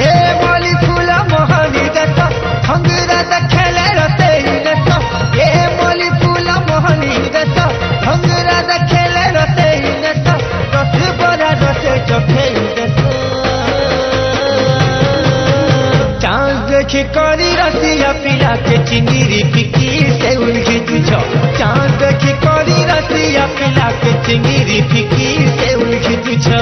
ए देखी करी रसिया पिला के चिंगीरी फिकी से उलझी तुझ चाँद देखी करी रसिया पिला के चिंगीरी फिकी से उलझी तुझ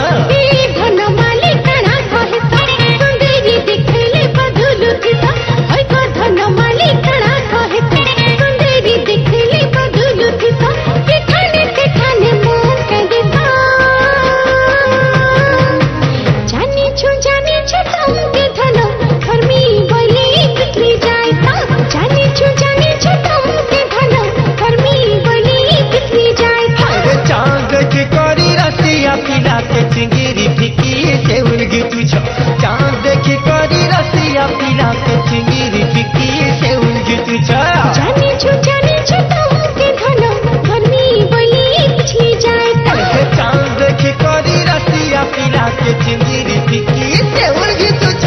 पिला के चिंगीरी फिकी से उलझी तुझ चाँद देखी करी रसिया पिला के चिंगीरी फिकी से उलझी तुझ जाने छो तुम के धन घर में बोली पिछली जाए चाँद देखी करी रसिया पिला के चिंगीरी फिकी से उलझी तुझ।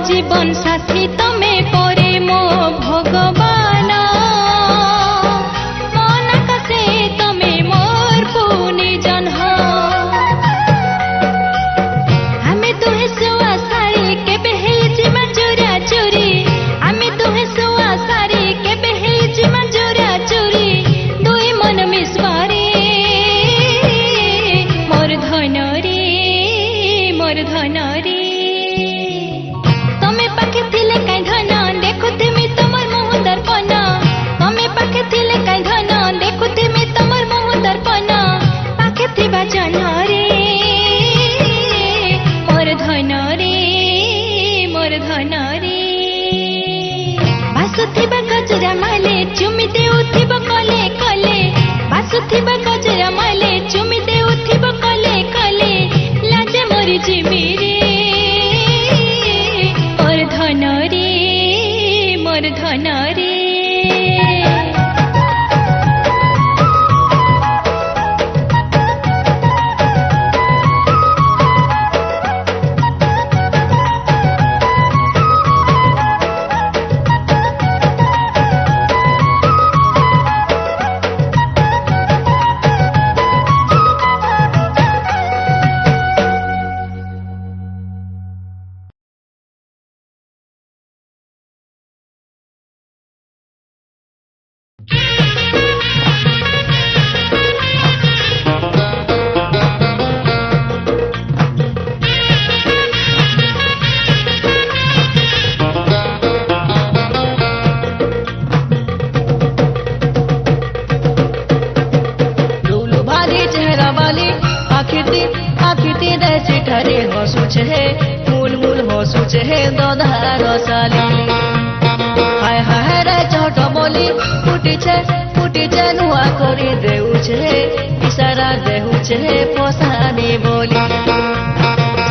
जीवन साथी तमे परे मो भगवान ଭାସୁଥିବା ଗଜରା ମାଲେ ଚୁମି ଦେଉଥିବ କଲେ କଲେ ଭାସୁଥିବା ଗଜରା ମାଲେ ଚୁମି ଦେଉଥିବ କଲେ କଲେ ଲାଜେ ମରି ଜିମିରେ ମୋର ଧନରେ ମୋର ଧନରେ दधार साली हाय हाय रे चट बोली फुटिछे नुआ करी देउछे इशारा देउछे पोसानी बोली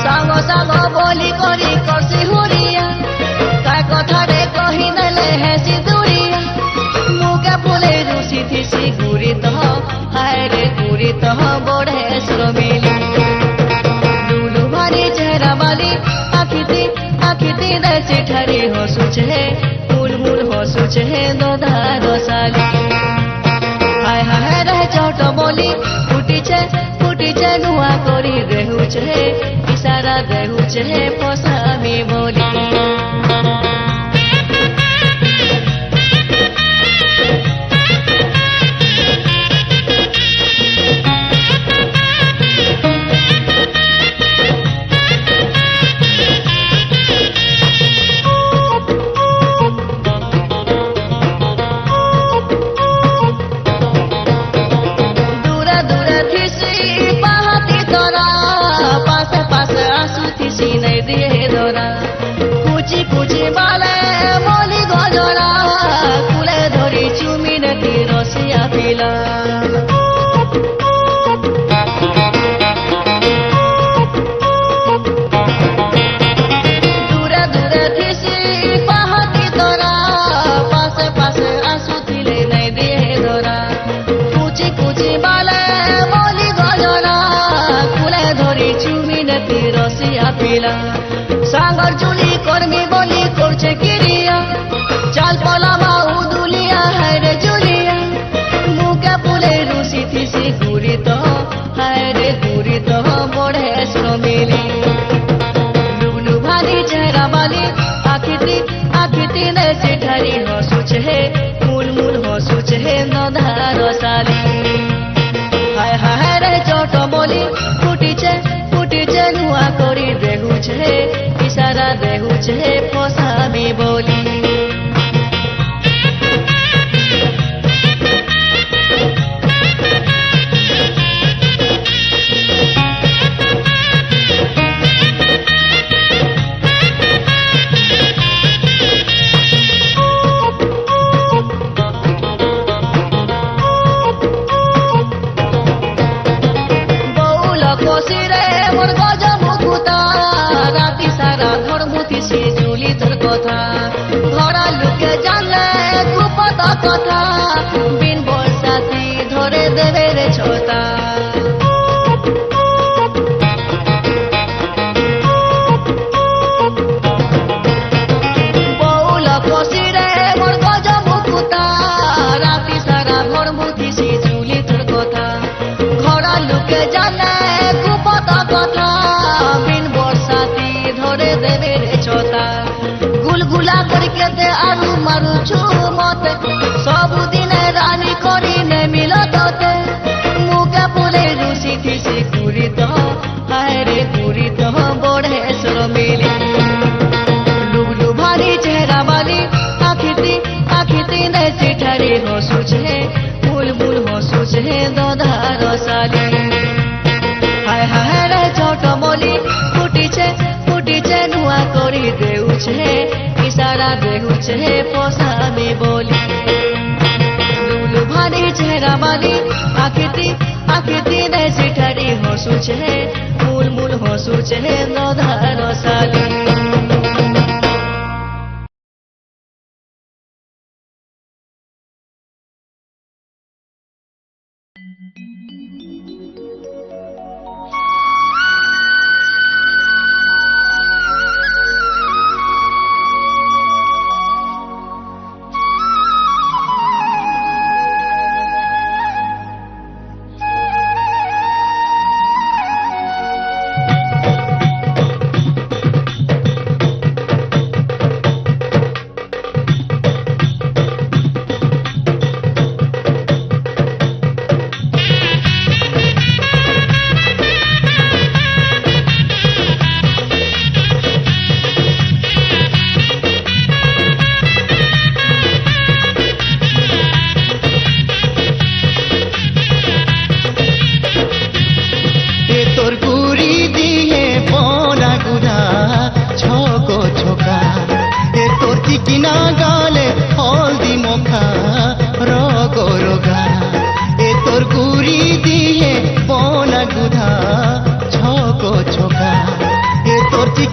सांग सांग बोली करी करसी हुरिया काय कथा रे कहि नले है सिदुरिया मुके फुले रुसी थिसी गुरी तह हाय रे गुरी तह बड़े श्रमिली लुलु भारी चेहरा वाली आखिती रे चिठारी हसुछे मुल हसुछे दधार साली हाय हाय रे चट बोली फुटिछे नुआ करी देहुछे इशारा देहुछे पोसामी बोली कुची बाले मोली गजरा कुले धरी चुमी नती रसिया पिला दूरे दूरे थिसी पाहती तोरा पासे पासे आसुथिले नहीं दिए धरा कुची बाले मोली गजरा कुले धरी चुमी नती रसिया पिला सांगर चुली कर्मी बोली करछे किरिया चाल पलामा उदुलिया है रे जुलिया मुके फुले रुसी थिसी गुरी तो है रे गुरी तो बड़े श्रमिली लुलु भारी चेहरा वाली आखिती ने चिठारी हसुछे मुल हसुछे दधार साली हाय हाय रे चट बोली फुटिछे नुआ करी देहुछे इशारा देहुछे पोसामी बोली কথা বিন বসাতি ধরে দেবে রে ছোটা বউল কষিরে মোর গজ মুকুতা রাতি সারা ঘর মুথিছি চুলি তোর কথা ঘরা লোকে জানে কুপত কথা বিন বসাতি ধরে দেবে রে ছোটা গুলগুলা করকে দে আলু মারুছু মতে सबुदिन रानी करी ने मिलते मुके फुले रुसी थिसी गुरी तो हाय रे गुरी तो बड़े श्रमिली लुलु भारी चेहरा वाली आखिती ने चिठारी हसुछे मुल हसुछे दधार साली हाय हाय रे चट बोली फुटिछे नुआ करी देउछे इशारा তারা দেখুছে পোষাবে বলি লুলু ভারি চেহারা বালি আকৃতি দেয় সেঠারি হসুছে মূল হসুছে নধার সালি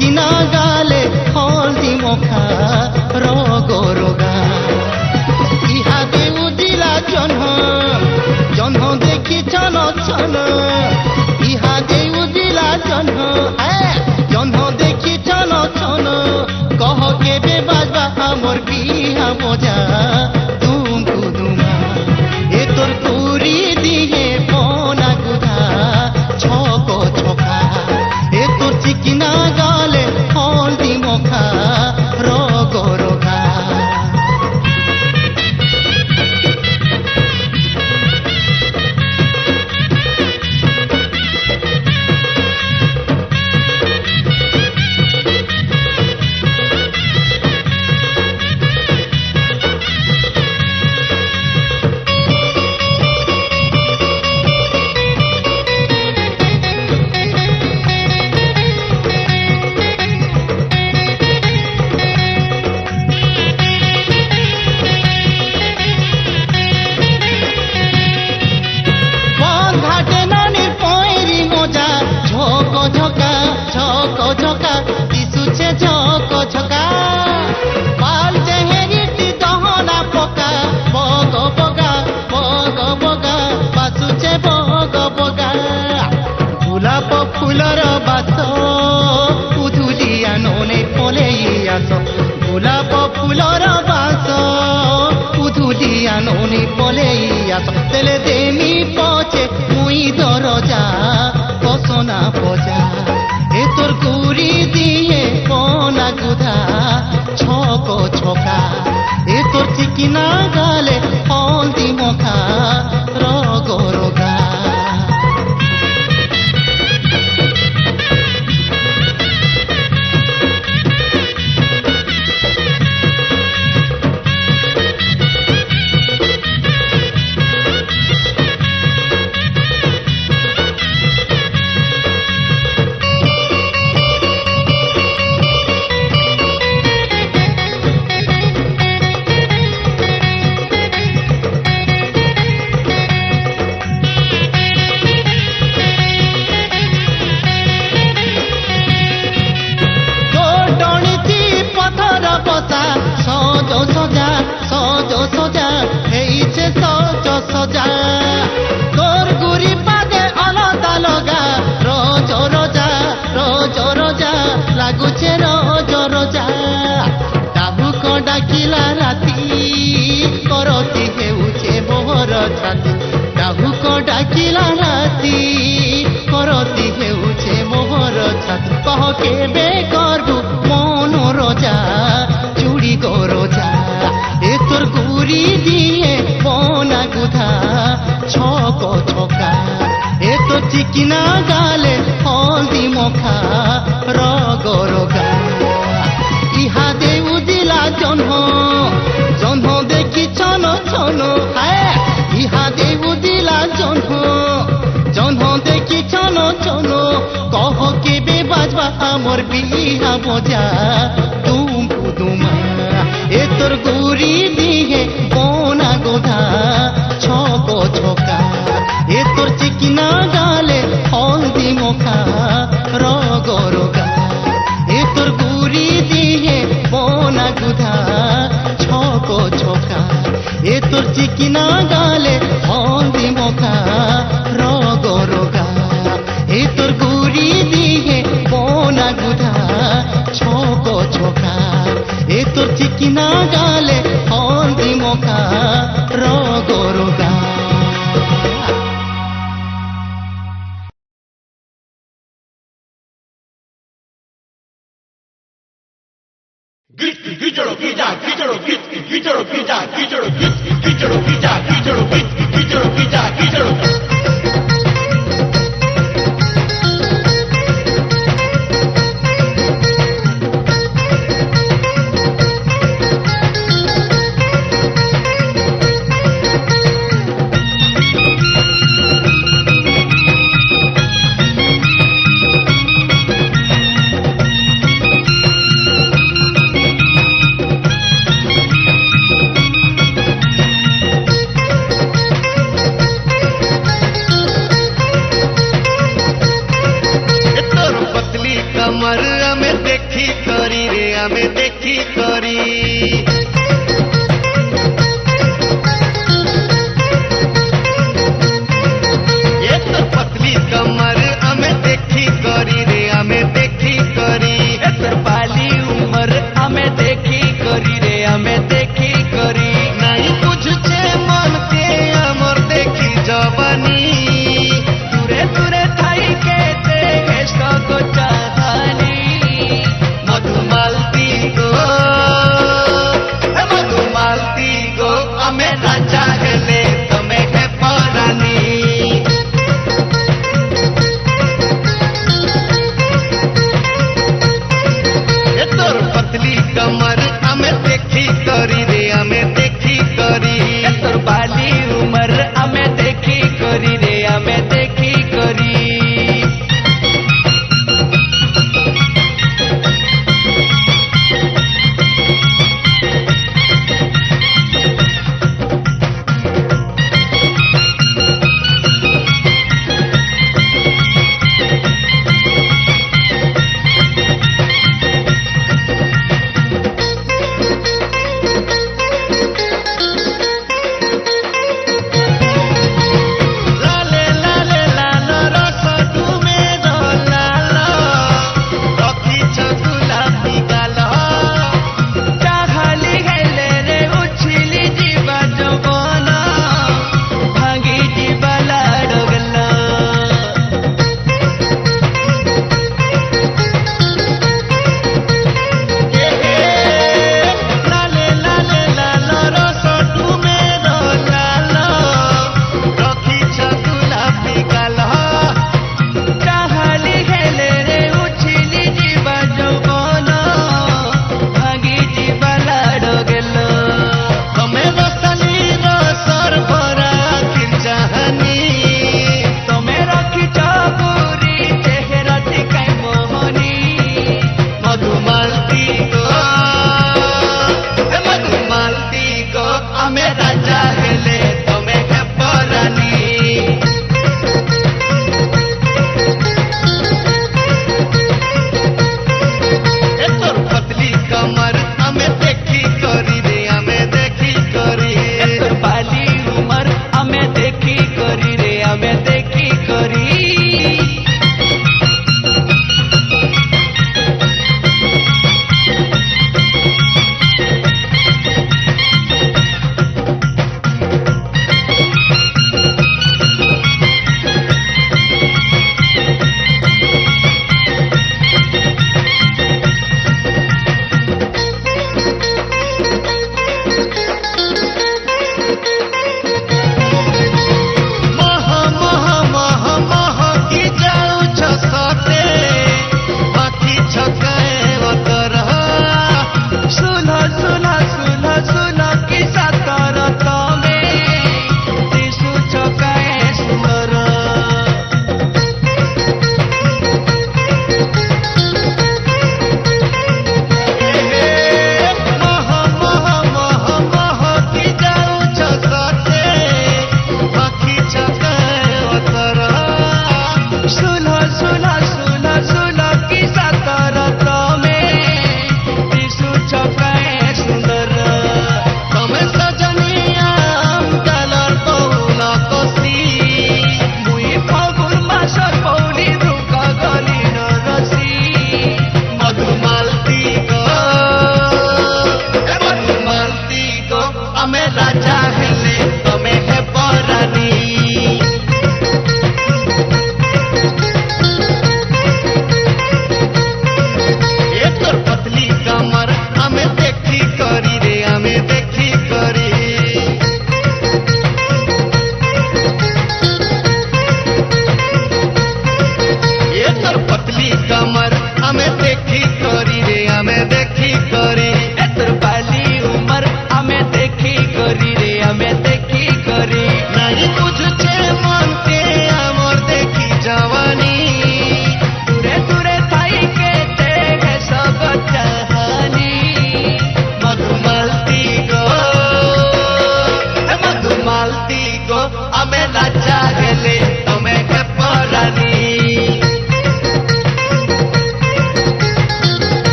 কিনা গালে হলদি মখা রগ রগা ইহাতে উজিলা জন্ম দেখি ছন ছন ইহাতে উজিলা জন্ম দেখি ছন ছন কহ কেবে বাজবা আমর বিহা মজা দুমকু দুমা এ তোর পুরি দিয়ে পনা গুধা ছক ছকা এ তোর চিকিনা গালে হলদি মখা রগ রগা ফুলর বাস উধুলিয়া ননে পলেই আস গোলাপ ফুলর বাস উধুলিয়া ননে পলেই আস তেলে দেমি পচে মুই দরজা কসনা পজা এ তোর গুড়ি দিয়ে পনা গুধা ছক ছকা এ তোর চিকিনা গালে হলদি মখা রগ রগা লাগুছে রজ রজা ডাহুক ডাকিলা রাতি করতি হেউছে মোহর ছাতি ডাহুক ডাকিলা রাতি করতি হেউছে মোহর ছাতি কহ কেবে করবু মন রজা চুড়ি গো রজা এ তোর গুড়ি দিয়ে পনা গুধা ছক ছকা এ তো চিকিনা গালে হলদি মখা রগ রগা ইহাদে উদিলা জন্ম দেখি ছন ছন ইহাদে উদিলা জন্ম দেখি ছন ছন কহ কেবে বাজবা আমর বিহা মজা দুমকু দুমা তোর গুড়ি দিয়ে বোনা গোধা ছক ছকা এ তোর চিকিনা গালে হলদি মোখা রগ রগা এ তোর গুড়ি দিয়ে বোনা গোধা ছক ছকা এ তোর চিকিনা গালে হলদি মোখা রগ রগা এ তোর গুড়ি দিয়ে বোনা গোধা ছক ছকা এ তোর চিকিনা গালে হলদি মোখা রগ রগা कमर हमें देखी करी रे हमें देखी करी ये तो पतली कमर हमें देखी करी रे हमें देखी करी ये तो बाली उम्र हमें देखी करी रे हमें देखी करी नहीं कुछ छे मन के अमर देखी जवानी दूरे दूरे थाई के देश को चाहनी मधुमालती गो हमें ना चाहले तुम्हें है परानी ये तोर पतली कमर हमें देखी करी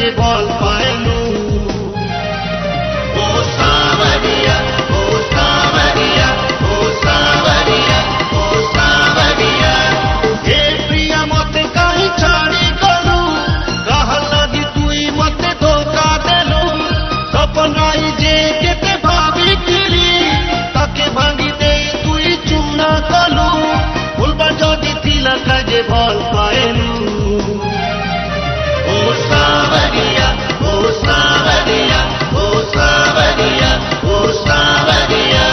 কাজে বল পায়নু ও সাবরিয়া ও সাবরিয়া ও সাবরিয়া ও সাবরিয়া হে প্রিয়া মতে কাহি ছাড়ি গলু কাহার লাগি তুই মতে ধোকা দেলু সপনাই যে কেতে ভাবিছিলি তাকে ভাঙি দেই তুই চুনা কলু ভুলবা যদি থিলা কাজে বল পায়নু ও সাবরিয়া ও সাবরিয়া ও সাবরিয়া ও সাবরিয়া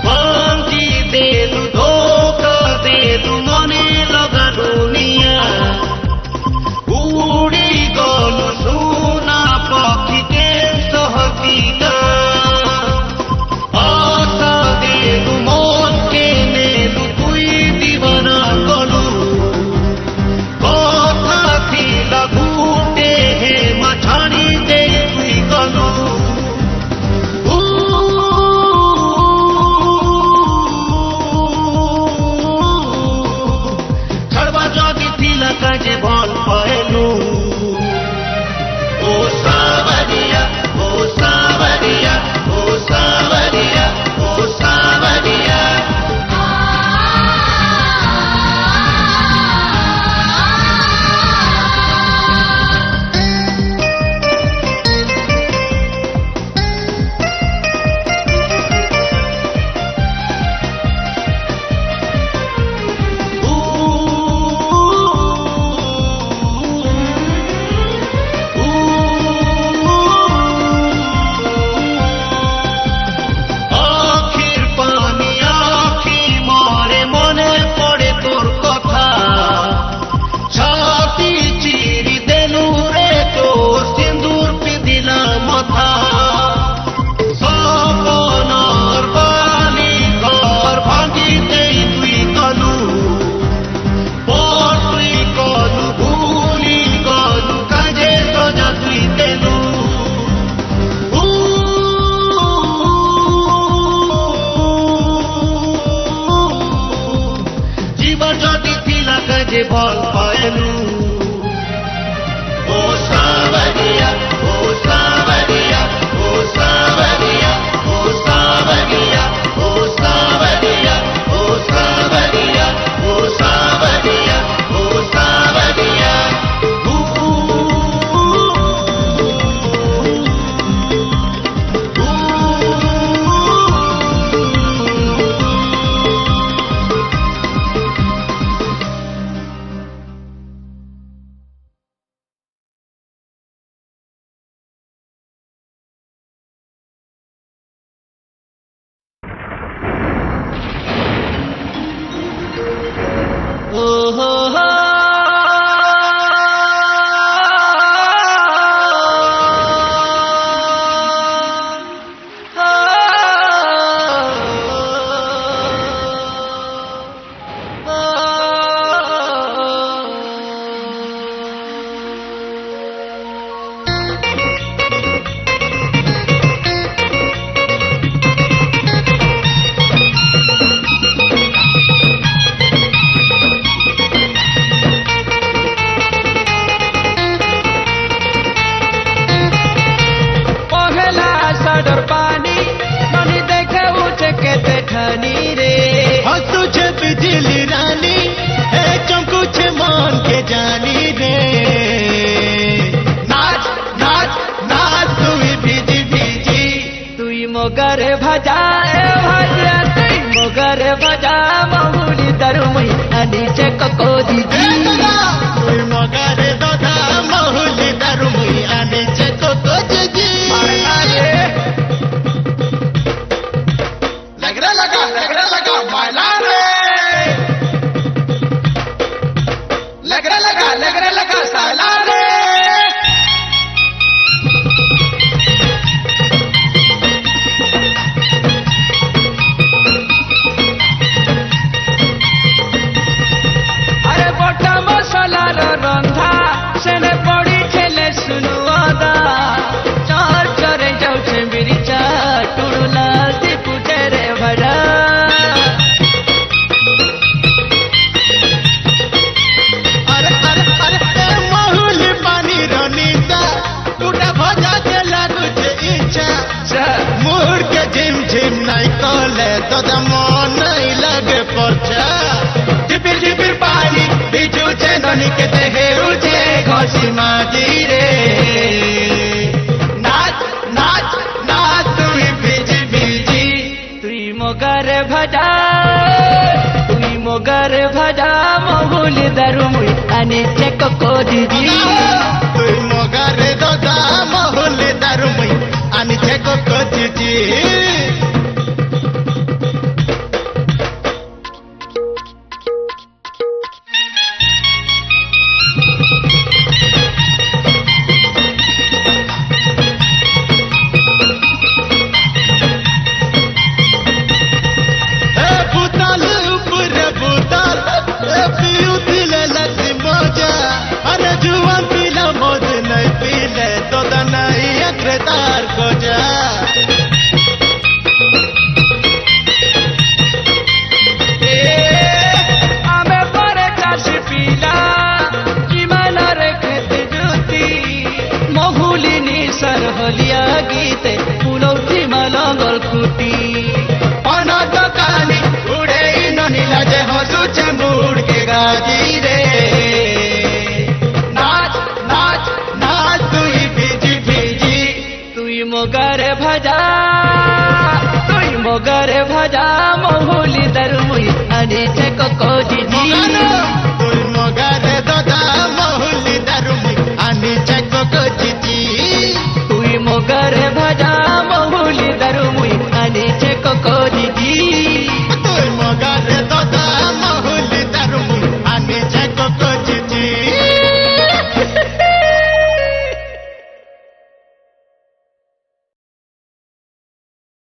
ভাঙ্গি দেলু ধোকা দেলু মনে লাগানো নিয়া উড়ি গলু সোনা পাখিতে সহকিতা আশা দেলু মনকে নেলু তুই দিবানা গলু কথা ଥିଲା ঘুটে হে মাছাড়ি দে তুই গলু ছাড়বা যদি ଥିଲା কাজে বল পায়নু ও সাবরিয়া ও সাবরিয়া ও সাবরিয়া ও সাবরিয়া আখির পানি আখি মরে মনে পড়ে তোর কথা ছাতি চিরি দেলু রে তোর সিন্দুর পিদিলা মাথা সপনার বালি ঘর ভাঙি দেই তুই গলু তুই গলু ভুলি গলু কাজে সজা তুই দেলু জীবন যদি ଥିଲା কাজে বল পায়নু ও সাবরিয়া ও সাবরিয়া ও সাবরিয়া ও সাবরিয়া ও সাবরিয়া ও সাবরিয়া ও সাবরিয়া ও সাবরিয়া কেতে হেউছে ঘষি মাঝি রে নাচ নাচ নাচ তুই ভিজি ভিজি তুই মোগার ভজা তুই মোগার ভজা মহুল দারু মুই আনে চেক দিদি তুই মগারে দাদা মহলে দারুমই আনি থেকে কচি